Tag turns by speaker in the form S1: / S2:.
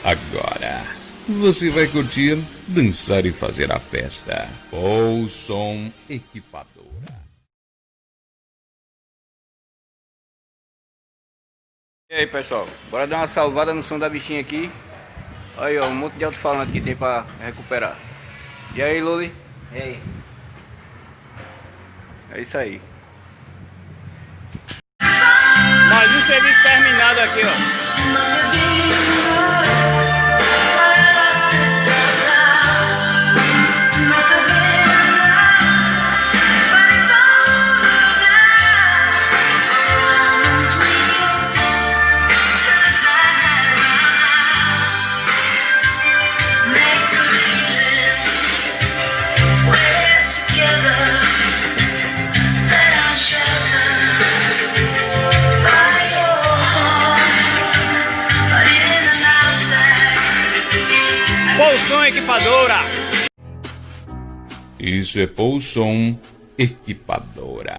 S1: Agora você vai curtir, dançar e fazer a festa. Poulson Equipadora.
S2: E aí, pessoal, bora dar uma salvada no som da bichinha aqui. Aí, ó, um monte de alto-falante que tem pra recuperar. E aí, Luli? E aí? É isso aí. Mais um serviço terminado aqui, ó. Poulson Equipadora.
S1: Isso é Poulson Equipadora.